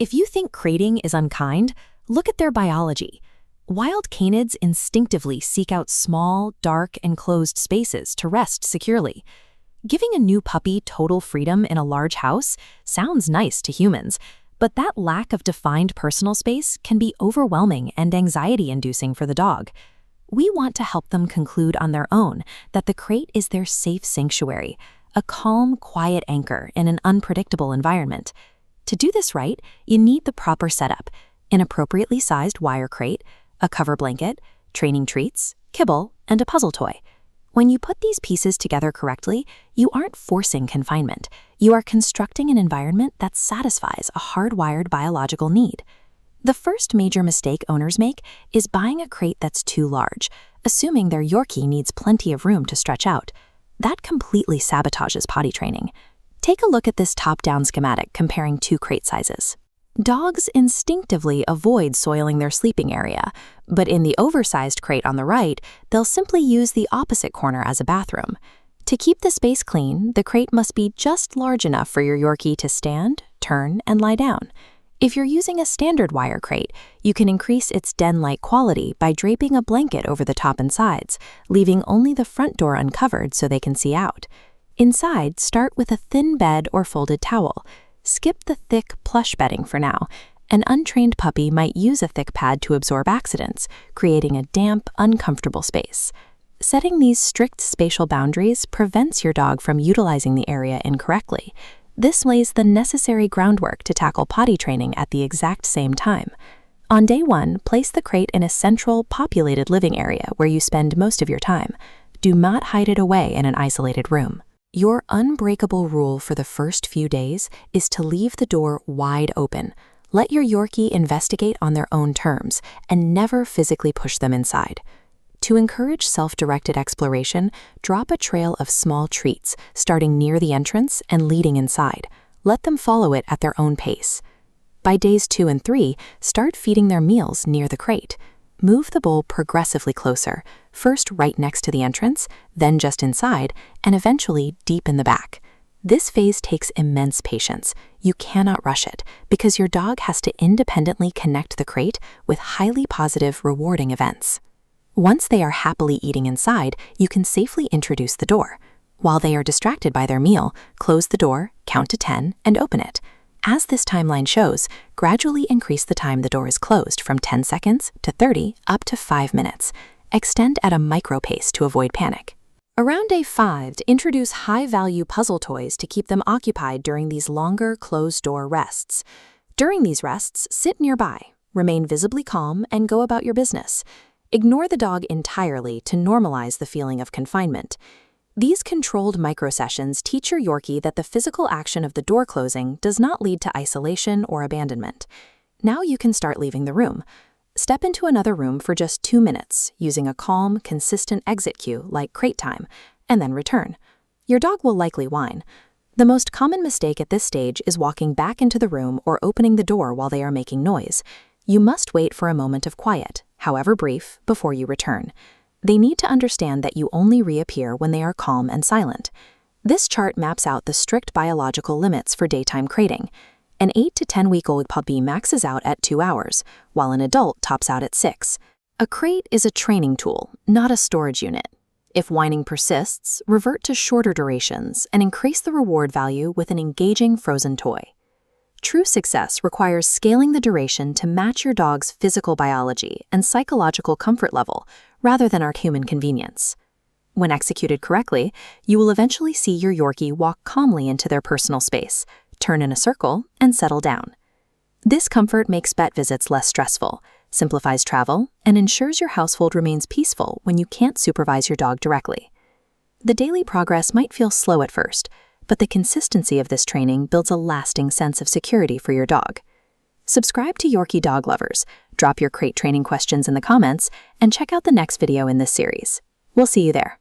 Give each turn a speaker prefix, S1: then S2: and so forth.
S1: If you think crating is unkind, look at their biology. Wild canids instinctively seek out small, dark, enclosed spaces to rest securely. Giving a new puppy total freedom in a large house sounds nice to humans, but that lack of defined personal space can be overwhelming and anxiety-inducing for the dog. We want to help them conclude on their own that the crate is their safe sanctuary, a calm, quiet anchor in an unpredictable environment. To do this right, you need the proper setup: an appropriately sized wire crate, a cover blanket, training treats, kibble, and a puzzle toy. When you put these pieces together correctly, you aren't forcing confinement. You are constructing an environment that satisfies a hardwired biological need. The first major mistake owners make is buying a crate that's too large, assuming their Yorkie needs plenty of room to stretch out. That completely sabotages potty training. Take a look at this top-down schematic comparing two crate sizes. Dogs instinctively avoid soiling their sleeping area, but in the oversized crate on the right, they'll simply use the opposite corner as a bathroom. To keep the space clean, the crate must be just large enough for your Yorkie to stand, turn, and lie down. If you're using a standard wire crate, you can increase its den-like quality by draping a blanket over the top and sides, leaving only the front door uncovered so they can see out. Inside, start with a thin bed or folded towel. Skip the thick plush bedding for now. An untrained puppy might use a thick pad to absorb accidents, creating a damp, uncomfortable space. Setting these strict spatial boundaries prevents your dog from utilizing the area incorrectly. This lays the necessary groundwork to tackle potty training at the exact same time. On day one, place the crate in a central, populated living area where you spend most of your time. Do not hide it away in an isolated room. Your unbreakable rule for the first few days is to leave the door wide open. Let your Yorkie investigate on their own terms and never physically push them inside. To encourage self-directed exploration, drop a trail of small treats, starting near the entrance and leading inside. Let them follow it at their own pace. By days 2 and 3, start feeding their meals near the crate. Move the bowl progressively closer, first right next to the entrance, then just inside, and eventually deep in the back. This phase takes immense patience. You cannot rush it, because your dog has to independently connect the crate with highly positive, rewarding events. Once they are happily eating inside, you can safely introduce the door. While they are distracted by their meal, close the door, count to 10, and open it. As this timeline shows, gradually increase the time the door is closed from 10 seconds to 30 up to 5 minutes. Extend at a micro pace to avoid panic. Around day 5, introduce high-value puzzle toys to keep them occupied during these longer closed-door rests. During these rests, sit nearby, remain visibly calm, and go about your business. Ignore the dog entirely to normalize the feeling of confinement. These controlled micro-sessions teach your Yorkie that the physical action of the door closing does not lead to isolation or abandonment. Now you can start leaving the room. Step into another room for just 2 minutes, using a calm, consistent exit cue like crate time, and then return. Your dog will likely whine. The most common mistake at this stage is walking back into the room or opening the door while they are making noise. You must wait for a moment of quiet, however brief, before you return. They need to understand that you only reappear when they are calm and silent. This chart maps out the strict biological limits for daytime crating. An 8 to 10-week-old puppy maxes out at 2 hours, while an adult tops out at 6. A crate is a training tool, not a storage unit. If whining persists, revert to shorter durations and increase the reward value with an engaging frozen toy. True success requires scaling the duration to match your dog's physical biology and psychological comfort level, rather than our human convenience. When executed correctly, you will eventually see your Yorkie walk calmly into their personal space, turn in a circle, and settle down. This comfort makes vet visits less stressful, simplifies travel, and ensures your household remains peaceful when you can't supervise your dog directly. The daily progress might feel slow at first, but the consistency of this training builds a lasting sense of security for your dog. Subscribe to Yorkie Dog Lovers, drop your crate training questions in the comments, and check out the next video in this series. We'll see you there.